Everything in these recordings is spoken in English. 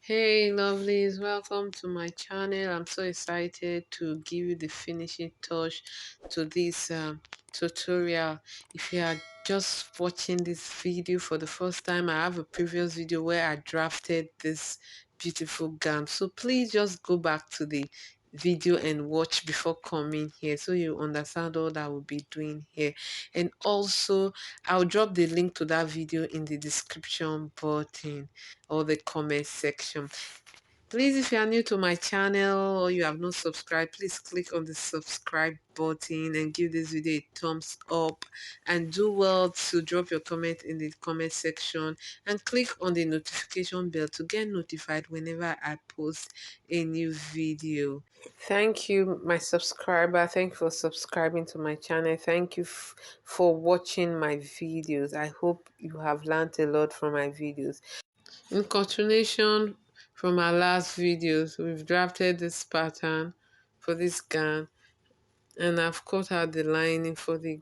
Hey lovelies, welcome to my channel. I'm so excited to give you the finishing touch to this tutorial. If you are just watching this video for the first time, I have a previous video where I drafted this beautiful gown. So please just go back to the video and watch before coming here so you understand all that I will be doing here. And also I'll drop the link to that video in the description button or the comment section. Please, if you are new to my channel or you have not subscribed, please click on the subscribe button and give this video a thumbs up, and do well to drop your comment in the comment section and click on the notification bell to get notified whenever I post a new video. Thank you, my subscriber. Thank you for subscribing to my channel. Thank you for watching my videos. I hope you have learned a lot from my videos. In continuation from our last videos, we've drafted this pattern for this gown, and I've cut out the lining for the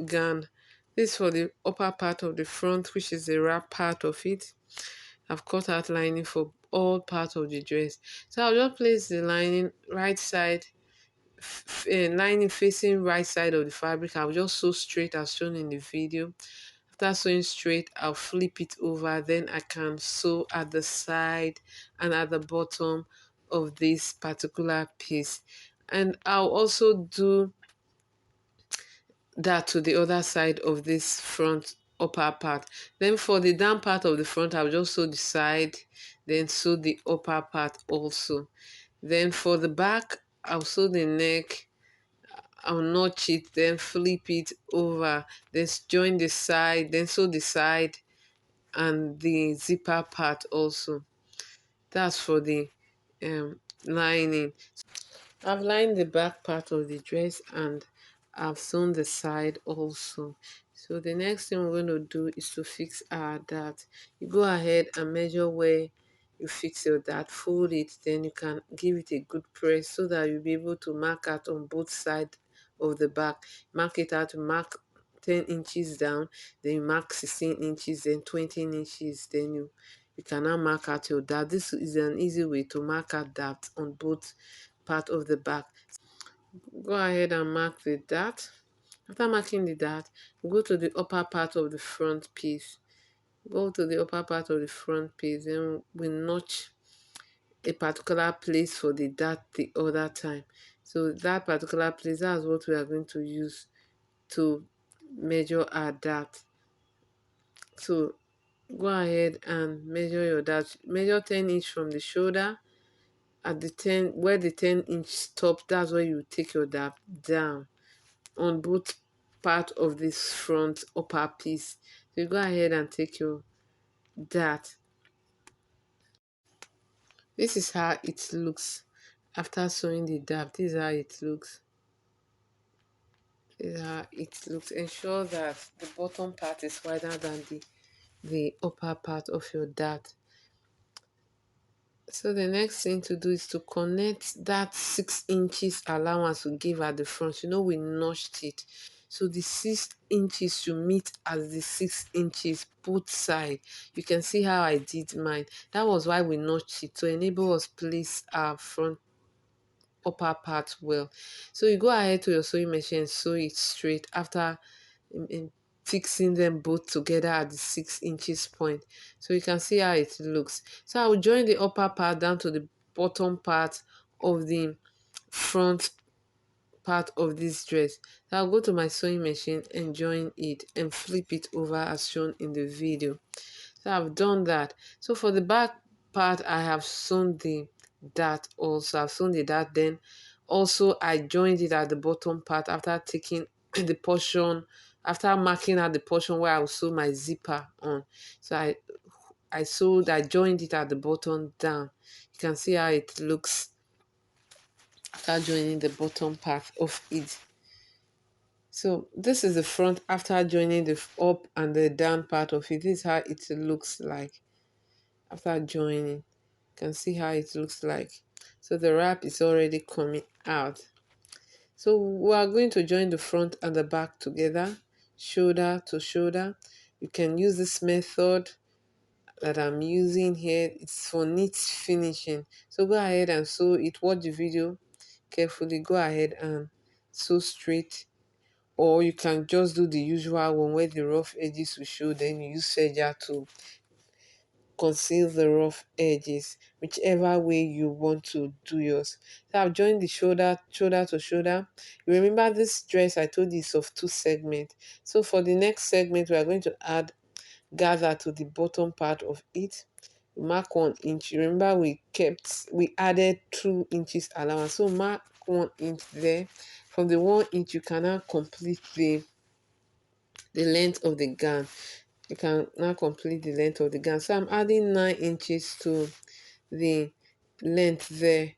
gown. This is for the upper part of the front, which is the wrap part of it. I've cut out lining for all parts of the dress. So I'll just place the lining right side, lining facing right side of the fabric. I'll just sew straight as shown in the video. After sewing straight, I'll flip it over, then I can sew at the side and at the bottom of this particular piece. And I'll also do that to the other side of this front upper part. Then for the down part of the front, I'll just sew the side, then sew the upper part also. Then for the back, I'll sew the neck, I'll notch it, then flip it over, then join the side, then sew the side and the zipper part also. That's for the lining. I've lined the back part of the dress and I've sewn the side also. So the next thing we're going to do is to fix our dart. You go ahead and measure where you fix your dart, fold it, then you can give it a good press so that you'll be able to mark out on both sides of the back. Mark it out, mark 10 inches down, then you mark 16 inches, then 20 inches, then you can now mark out your dart. This is an easy way to mark out dart on both part of the back. Go ahead and mark the dart. After marking the dart, go to the upper part of the front piece. Go to the upper part of the front piece, then we notch a particular place for the dart the other time. So that particular place, that's what we are going to use to measure our dart. So go ahead and measure your dart. Measure 10 inch from the shoulder. At the 10, where the 10-inch stop, that's where you take your dart down on both part of this front upper piece. So you go ahead and take your dart. This is how it looks after sewing the dart. This is how it looks. This is how it looks. Ensure that the bottom part is wider than the upper part of your dart. So the next thing to do is to connect that 6 inches allowance we give at the front. You know, we notched it. So the 6 inches should meet as the 6 inches both side. You can see how I did mine. That was why we notched it, to enable us place our front upper part well. So you go ahead to your sewing machine and sew it straight after fixing them both together at the 6 inches point. So you can see how it looks. So I will join the upper part down to the bottom part of the front part of this dress. So I'll go to my sewing machine and join it and flip it over as shown in the video. So I've done that. So for the back part, I have sewn the dart also. I've sewn the dart, then also I joined it at the bottom part after taking the portion, after marking out the portion where I will sew my zipper on. So I joined it at the bottom down. You can see how it looks after joining the bottom part of it. So this is the front after joining the up and the down part of it. This is how it looks like after joining. You can see how it looks like. So the wrap is already coming out. So we are going to join the front and the back together, shoulder to shoulder. You can use this method that I'm using here. It's for neat finishing. So go ahead and sew it. Watch the video carefully. Go ahead and sew straight, or you can just do the usual one where the rough edges will show, then you use serger to conceal the rough edges, whichever way you want to do yours. So I've joined the shoulder to shoulder. You remember this dress I told you is of two segments. So for the next segment, we are going to add gather to the bottom part of it. Mark 1 inch. Remember we added 2 inches allowance, so mark 1 inch there. From the 1 inch you can now complete the length of the gown. You can now complete the length of the gown. So I'm adding 9 inches to the length there.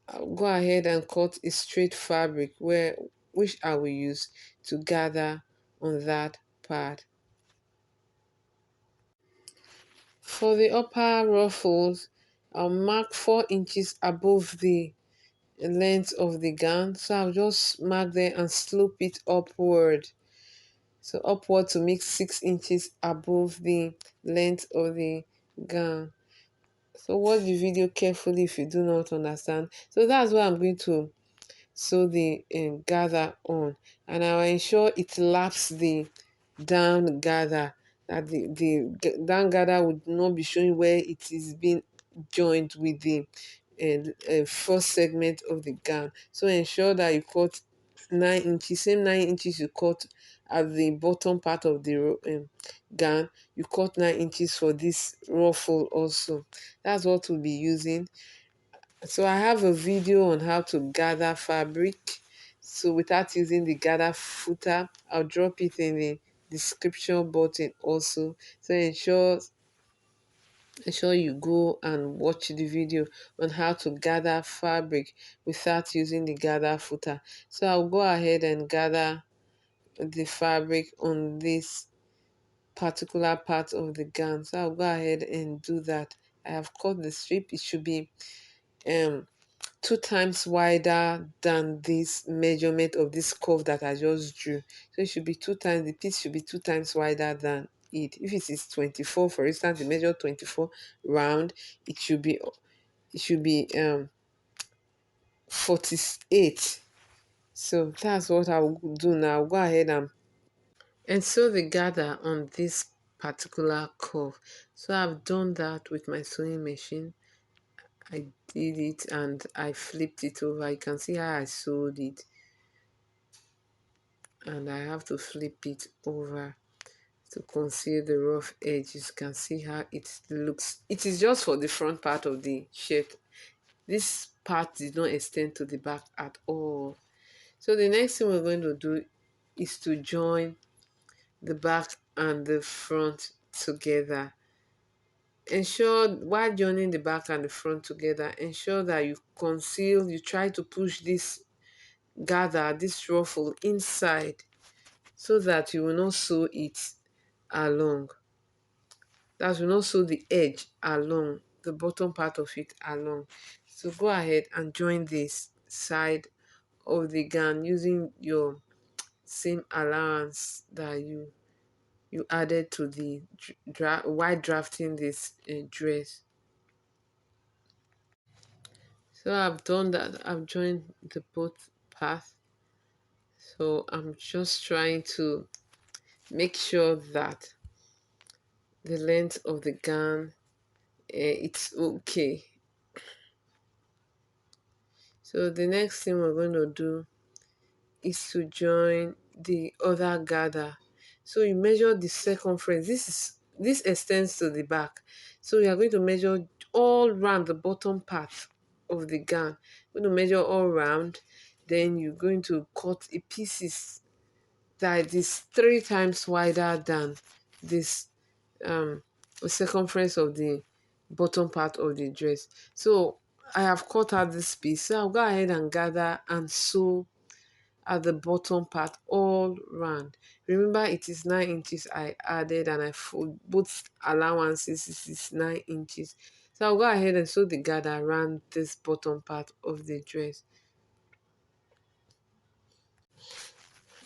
I'll go ahead and cut a straight fabric which I will use to gather on that part. For the upper ruffles, I'll mark 4 inches above the length of the gown. So I'll just mark there and slope it upward. So upward to make 6 inches above the length of the gown. So watch the video carefully if you do not understand. So that's what I'm going to sew the gather on, and I will ensure it laps the down gather, that the down gather would not be showing where it is being joined with the first segment of the gown. So ensure that you cut 9 inches, same 9 inches you cut at the bottom part of the gown. You cut 9 inches for this ruffle also. That's what we'll be using. So I have a video on how to gather fabric. So without using the gather footer, I'll drop it in the description button also. So ensure you go and watch the video on how to gather fabric without using the gather footer. So I'll go ahead and gather the fabric on this particular part of the gown. So I'll go ahead and do that. I have cut the strip. It should be 2 times wider than this measurement of this curve that I just drew. So it should be 2 times, the piece should be 2 times wider than it. If it is 24, for instance, the measure 24 round, it should be 48. So that's what I will do now. I'll go ahead and sew the gather on this particular curve. So I've done that with my sewing machine. I did it and I flipped it over. You can see how I sewed it, and I have to flip it over to conceal the rough edge. You can see how it looks. It is just for the front part of the shirt. This part did not extend to the back at all. So the next thing we're going to do is to join the back and the front together. Ensure, while joining the back and the front together, ensure that you try to push this ruffle inside, so that you will not sew it along. That will not sew the edge along, the bottom part of it along. So go ahead and join this side of the gown using your same allowance that you added to the while drafting this dress. So I've done that. I've joined the both path. So I'm just trying to make sure that the length of the gown it's okay. So the next thing we're going to do is to join the other gather. So you measure the circumference. This extends to the back. So you are going to measure all round the bottom part of the gown. You're going to measure all round. Then you're going to cut a pieces that is 3 times wider than this the circumference of the bottom part of the dress. So I have cut out this piece. So I'll go ahead and gather and sew at the bottom part all round. Remember, it is 9 inches I added, and I fold both allowances. It is 9 inches. So I'll go ahead and sew the gather around this bottom part of the dress.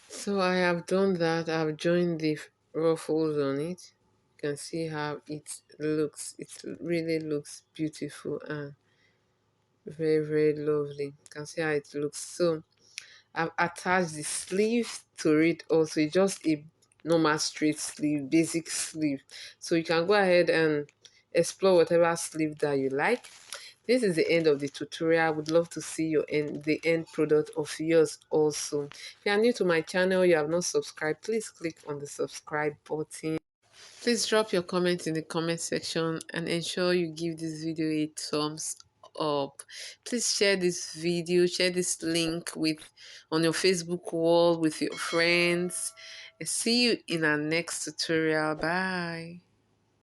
So I have done that. I've joined the ruffles on it. can see how it looks. It really looks beautiful and very, very lovely. You can see how it looks. So I've attached the sleeve to it also. It's just a normal straight sleeve, basic sleeve. So you can go ahead and explore whatever sleeve that you like. This is the end of the tutorial. I would love to see the end product of yours also. If you are new to my channel, you have not subscribed, please click on the subscribe button. Please drop your comments in the comment section and ensure you give this video a thumbs up. Please share this video, share this link on your Facebook wall with your friends. See you in our next tutorial. Bye.